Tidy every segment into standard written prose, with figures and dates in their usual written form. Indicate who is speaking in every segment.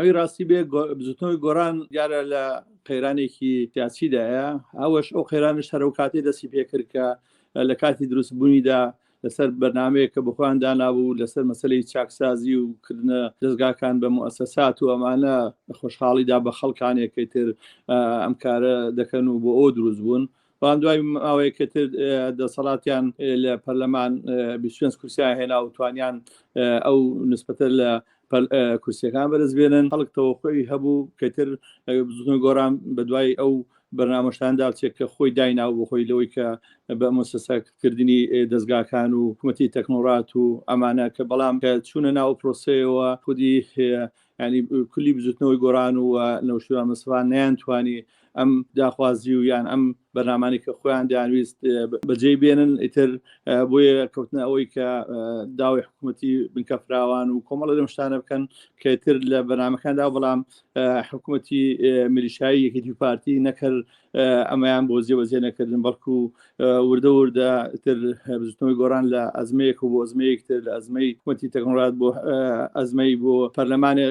Speaker 1: ئەوی ڕاستی بێ بزوتنەوەی گۆڕان دیارە لە قەیرانێکی سیاسیدایە، ئەوەش ئەو قەیرانش هەر ئەو کاتێ دەستی پێکرد کە لە کاتی دروستبوونیدا لەسەر بەرنامەیە کە بخۆیان دانابوو لەسەر مەسلەی چاکسازی و کردنە دەستگاکان بە مؤسسات و ئەمانە خۆشحاڵیدا بە خەڵکانێکی تر ئەم کارە دەکەن و بۆ ئەو دروست بوون. بەڵام دوای ئەوەیەکە تر دەسەڵاتیان لە پەرلەمان 25 کورسیان هێنا و توانیان ئەو نسبەتە لە کورسیەکان بەرز بێنن. خەڵک تەوەقعی هەبوو کەتر بزوتنەوەی گۆڕان بە دوای ئەو بەرنامەشتاندا چێت کە خۆی دایناو بۆ خۆی لەوەی کە بە مؤسسەکردنی دەستگاکان و حکومەتی تەکنۆڵات و ئەمانە کە بەڵام کە چوونە ناو پرۆسەیەوە خودی ینی کولی بزوتنەوەی گۆڕان و نەوشیروان مەسەفان نەیانتوانی ئەم داخوازی و یان ئەم بەرنامانی کە خۆیان دەیانویست بەجێ بێنن ئیتر بۆیە کەوتنە ئەوەی کە داوای حکوومەتی بنکەفراوان و کۆمەڵە لەم شتانە بکەن کەتر لە بەرنامەکاندا بەڵام حکوومەتی میلیشایی یەکێتی پارتی نەکرد ئەمەیان بۆ جێبەجێ نەکردن بەڵکو وردە وردە تر بزوتنەوەی گۆڕان لە ئەزمەیەک و بۆ ئەزمەیەکتر لە ئەزمەی حکوومەتی تەکنۆڵات بۆ ئەزمەی بۆ پەرلەمانێ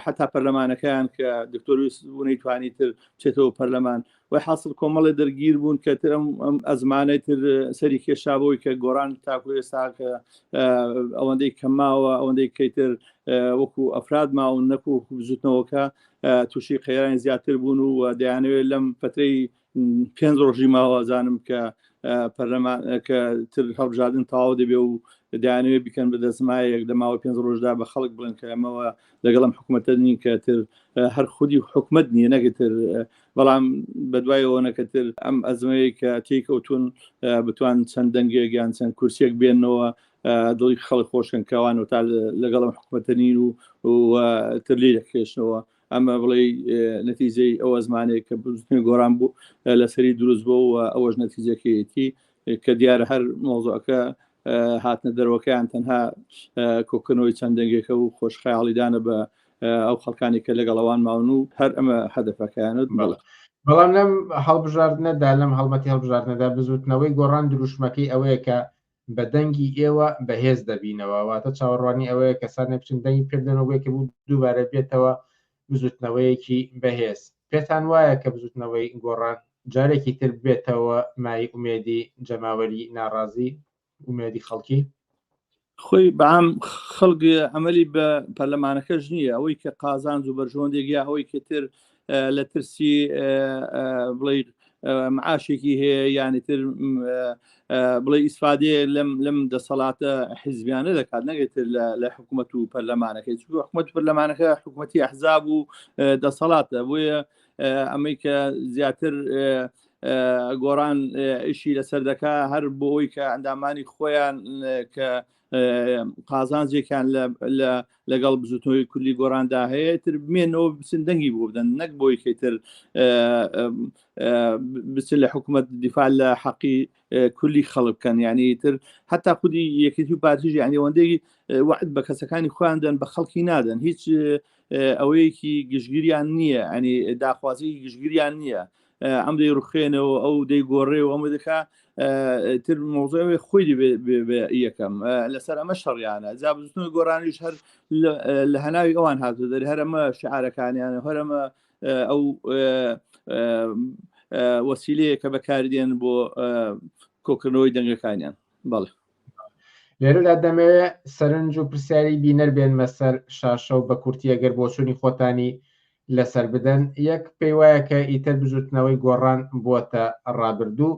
Speaker 1: حتا پەرلەمانەکەیان کە دکتۆر بوونەی توانی تر بچێتەوە پەرلەمان وای حاصل کۆمەڵی دەرگیر بوون کە تر ئەم ئەزمانەی تر سەری کێشابەوەی کە گۆڕان تاکو ئێستا کە ئەوەندەی کەماوە ئەوەندەی کەیتر وەکو ئەفراد ماون نەکو بزوتنەوەکە تووشی قەیرانی زیاتر بوون و دەیانەوێت لەم فترەی 5 ڕۆژی ماوەزانم کە پەرلەمان کە تر هەڵبژاردن تەواو دەبێ و دەیانەوێت بیکەن بە دەسمایەک لە ماوەی 5 ڕۆژدا بە خەڵک بڵێن کە ئەمەوە لەگەڵم حکوومەتە نین کە تر هەر خودی حکومت نییە نەگەتر بەڵام بەدوایەوە نەکەتر ئەم ئەزمەیە کە تێکەوتون بتوان چەند دەنگێک یان چەند کورسێک بێنەوە دڵی خەڵک خۆشکن کەوان و تا لەگەڵم حکوومەتە نین و تر لێ دەکێشنەوە ئەمە بڵێ نەتیجەی ئەو ئەزمانێک کە بزوتنەوەی گۆڕان بوو لەسەری دروست بوو و ئەوەش نەتیجەکەیەتی کە دیارە هەر مۆزوعەکە هاتنە دەرەوەکەیان تەنها کۆکردنەوەی چەند دەنگێکە و خۆشخەیاڵیدانە بە ئەو خەڵکانی کە لەگەڵەوان ماون و هەر ئەمە هەدەفەکەیانت
Speaker 2: بەڵام لەم هەڵبژاردنەدا لەم هەڵمەتی هەڵبژاردنەدا بزوتنەوەی گۆڕان دروشمەکەی ئەوەیە کە بە دەنگی ئێوە بەهێز دەبینەوە واتە چاوەڕوانی ئەوەیە کەسانە بچن دەنگی پێدەنەوەیکە بوو دووبارە بێتەوە بزوتنەوەیەکی بەهێز. پێتان وایە کە بزوتنەوەی گۆڕان جارێکی تر بێتەوە مای ئومێدی جەماوەری ناڕازی ئومێدی خەڵکی؟
Speaker 1: خۆی بەعام خەڵک ئەمەلی بە پەرلەمانەکەش نییە ئەوەی کە قازانج و بەرژۆندێکیا ئەوەی کە تر لە ترسی بڵێ معاشێکی هەیە یانی تر بڵێ ئیسفادێ لەم دەسەڵاتە حیزبیانە دەکات نەگەێتر لە حکوومەت و پەرلەمانەکەی حکوومەت پەرلەمانەکە حکوومەتی ئەحزاب و دەسەڵاتە بۆیە ئەمەی کە زیاتر گۆڕان ئیشی لەسەر دەکا هەر بۆ ئەوی کە ئەندامانی خۆیان کە قازانجێکیان لەگەڵ بزوتنەوەی کولی گۆڕاندا هەیە تر بمێنەوە بچن دەنگی بۆ بدەن نەک بۆی کەتر بچن لە حکوومەت دیفاع لە حەقی کولی خەڵک بکەن یعنی تر حتا خودی یەکێتی و پارتیژ یعنی ئەوەندەی وعد بە کەسەکانی خۆیان دەن بە خەڵکی نادەن هیچ ئەوەیەکی گشتگیریان نییە ئەنی داخوازی گشتگیریان نییە ئەم دەی ڕوخێنەوە ئەو دەی گۆڕێ و ئەمە دەکا تر مۆزەوەی خۆی یەکەم لەسەر ئەمە شەڕیانە جا بزوتنەوەی گۆڕانیش هەر لە هەناوی ئەوان هاتو دەری هەرەمە شعارەکانیانە هەرەمە ئەو وەسیلەیە کە بەکاردێن بۆ کۆکردنەوەی دەنگەکانیان. بەڵێ
Speaker 2: لێرەدا دەمەوێت سەرنج و پرسیاری بینەر بێن مەسەر شاشە و بە کورتی ئەگەر بۆچوونی خۆتانی لەسەر بدەن. یەک پێی وایە کە ئیتر بزوتنەوەی گۆڕان بووەتە ڕابردوو.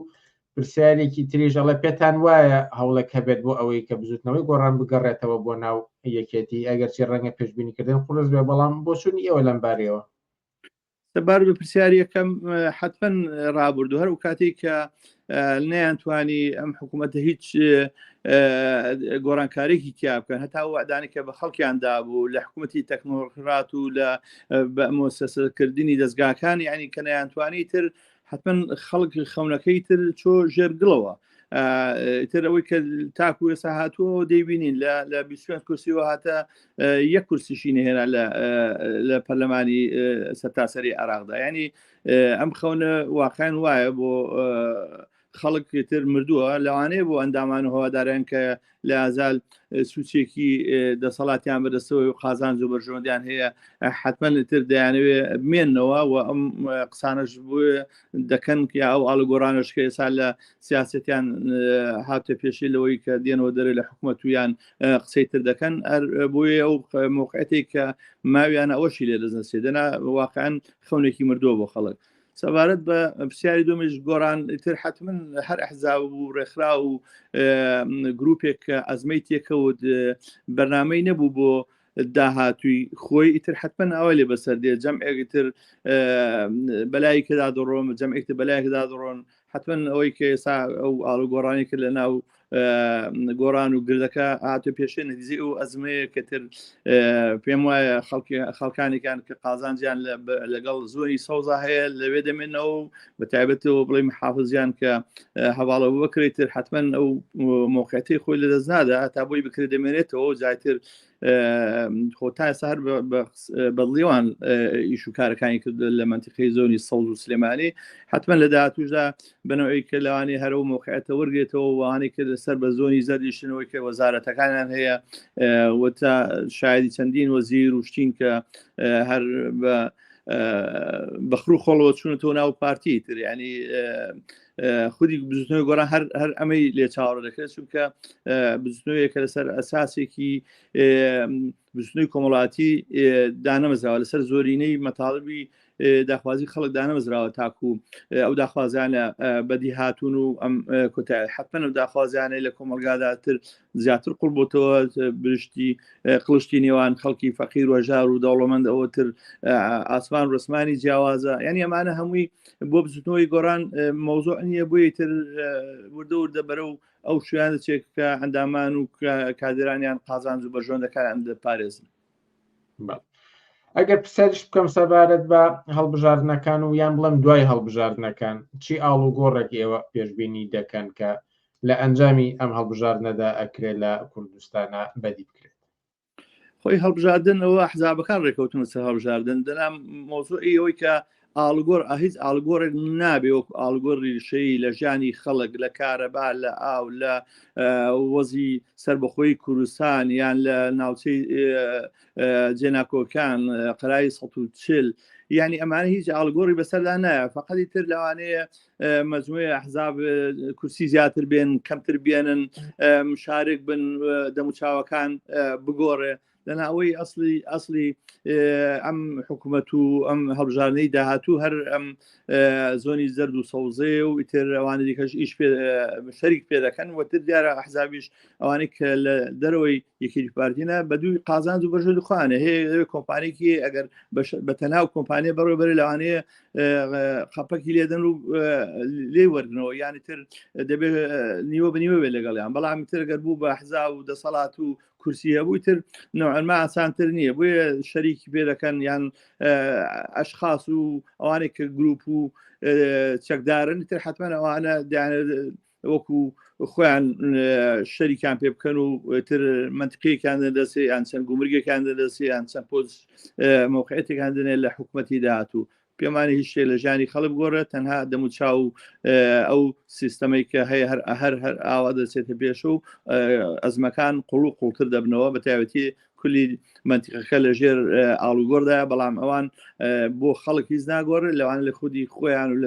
Speaker 2: پرسیارێکی تریژەڵە پێتان وایە هەوڵێک هەبێت بۆ ئەوەی کە بزوتنەوەی گۆڕان بگەڕێتەوە بۆ ناو یەکێتی ئەگەرچی ڕەنگە پێشبینیکردن قورس بێ بەڵام بۆچوونی ئێوە لەم بارەوە؟
Speaker 1: سەبار بە پرسیارەکەم حتمەن ڕابردوو هەر و کاتێک کە نەیانتوانی ئەم حکوومەتە هیچ گۆڕانکارێکی تیا بکەن هەتا وعدانی کە بە خەڵکیاندا بوو لە حکوومەتی تەکنۆکرات و لە مؤسسەکردنی دەستگاکان یعنی کە نەیانتوانی تر حتمەن خەڵک خەونەکەی تر چۆ ژێرگڵەوە تر ئەوەی کە تاکو ێستا هاتووە دەیبینین لە 25 کورسیەوە هاتە یەک کورسیشی نهێنا لە پەرلەمانی سەرتاسەری عێراقدا ینی ئەم خەونە واقعیان وایە بۆ خەڵک تر مردووە لەوانەیە بۆ ئەندامان و هەواداریان کە لە ئازال سوچێکی دەسەڵاتیان بەدەستەوە و قازانج و بەرژەوەندیان هەیە حتمما تر دەیانەوێت بمێننەوە و ئەم قسانش بۆ دەکەن یا ئەو ئاڵگۆڕانش کە ئێستا لە سیاسەتیان هاتە پێشی لەوەی کە دێنەوە دەرێ لە حکوومەت ویان قسەی تر دەکەن بۆیە ئەو موقعەتێک کە ماویان ئەوەشی لێ دەستنەسێ دەنا واقعاً خەونێکی مردووە بۆ خەڵک. سەبارەت بە پرسیاری دومیش گۆڕان تر حتمما هەر ئەحزاب و ڕێکخرا و گروپێک کە ئەزمەی تێکەوت بەرنامەی نەبوو بۆ داهاتووی خۆی ئیتر حتمما ئەوە لێ بەسەر دێ جەمعێکی تر بەلای کەدا دەڕۆن جەمعێکی بەلای کەدا دەڕۆن حتمما ئەوەی کە ئێستا ئەو ئاڵوگۆڕانی کرد لە ناو گۆڕان و گردەکە هاتو پێشێ نەتیجەی ئەو ئەزمەیە کە تر پێم وایە خەڵکانێکیان کە قازانجیان لەگەڵ زۆری سەوزا هەیە لەوێ دەمێنەوە بە تایبەتەوە بڵێ محافزیان کە هەواڵەوە بکرێت تر حتمما ئەو موقعەتی خۆی لەدەست نادا تا بۆی بکرێت دەمێنێتەوە جایتر خۆ تا ئێستا هەر بەدڵیوان ئیش و کارەکانی کرد لە منتیقەی زۆنی سەوز و سلێمانی حتمما لە داهاتووشدا بنەوەی کە لەوانەیە هەرە و موقعەتە وەرگێتەوە وانەی کرد لەسەر بە زۆنی زەردیشتنەوەی کە وەزارەتەکانیان هەیە وەتا شایدی چەندین وەزیر و شتین کە هەر بەخرو خۆڵەوە چوونەتەوە ناو پارتی تر ینی خودی بزوتنەوەی گۆڕان هەر ئەمەی لێ چاوەڕە دەکرێت چونکە بزوتنەوەیەکە لەسەر ئەساسێکی بزوتنەوەی کۆمەڵاتی دانەمەزراوە لەسەر زۆرینەی مەتاڵبی داخوازی خەڵک دانەمەزراوە تاکو ئەو داخوازیانە بەدی هاتوون و ئەم کۆتایی حتمما ئەو داخوازیانەی لە کۆمەلگاداتر زیاتر قوڵ بۆتەوە برشتی قڵشتی نێوان خەڵکی فەقیر و ژار و دەوڵەمەند ئەوەتر ئاسمان ڕسمانی جیاوازە یعنی ئەمانە هەمووی بۆ بزوتنەوەی گۆڕان مەوزوع نییە بۆیە تر وردە وردە بەرە و ئەو شویان دەچێت کە ئەندامان و کادرانیان قازانج و بەرژۆندەکان دەپارێزن.
Speaker 2: ئەگەر پرسیارش بکەم سەبارەت بە هەڵبژاردنەکان و یان بڵێم دوای هەڵبژاردنەکان چی ئاڵوگۆڕێک ئێوە پێشبینی دەکەن کە لە ئەنجامی ئەم هەڵبژاردنەدا ئەکرێت لە کوردستانە بەدی بکرێت؟
Speaker 1: خۆی هەڵبژاردن ئەوە ئەحزابەکان ڕێکەوتنە سەر هەڵبژاردن دەنام مۆزوعی ئەوەی کە ئاڵگۆڕ هیچ ئاڵگۆڕێک نابێ وەکو ئاڵگۆڕی شەی لە ژیانی خەڵک لە کارەبا لە ئاو لە وەزی سربەخۆی کوردستان یان لە ناوچەی جێناکۆکان قەرای 140 یعنی ئەمانە هیچ ئاڵگۆڕی بەسەردا نایە فقەتی تر لەوانەیە مەجموعەی ئەحزاب کورسی زیاتر بێن کەمتر بێنن مشارک بن دەموچاوەکان بگۆڕێ لەناوەی ئەسلی ئەم حکوومەت و ئەم هەڵبژاردنەی داهاتوو هەر ئەم زۆنی زەرد و سەوزەیە و ئیتر ئەوانە دیکەش ئیش شەریک پێ دەکەن وەتر دیارە ئەحزابیش ئەوانەی کە لە دەرەوەی یەکێتی پارتینە بە دووی قازانج و بەرژەوەندی خۆیانە هەیە کۆمپانیێکی ئەگەر بەتەناو کۆمپانیە بەڕێوەبەری لەوانەیە خەپەکی لێدەن و لێ وەرنەوە یانی تر دەبێت نیوە بنیوە بێ لەگەڵیان بەڵام تر گەر بوو بە ئەحزاب و دەسەڵات و کورسی هەبووی تر نوعما ئاسانتر نییە بۆیە شەریکی پێ دەکەن یان ئەشخاص و ئەوانێک کە گروپ و چەکدارن تر حتمما ئەوانە وەکو خۆیان شەریکان پێ بکەن و تر منتقەیەکیان دەدەسێ یان چەند گومرگێکیان دەدەسێ یان چەند پۆز موقعەتێکیان دەنێت لە حکوومەتی داهاتوو پێمانی هیچ شتێ لە ژیانی خەڵک گۆڕێت تەنها دەموچاو ئەو سیستەمەی کە هەیە هەر ئاوا دەچێتە پێش و ئەزمەکان قوڵ و قوڵتر دەبنەوە بە تایبەتی کولی منتیقەکە لە ژێر ئاڵوگۆڕدایە بەڵام ئەوان بۆ خەڵک هیچ ناگۆڕێت لەوان لە خودی خۆیان و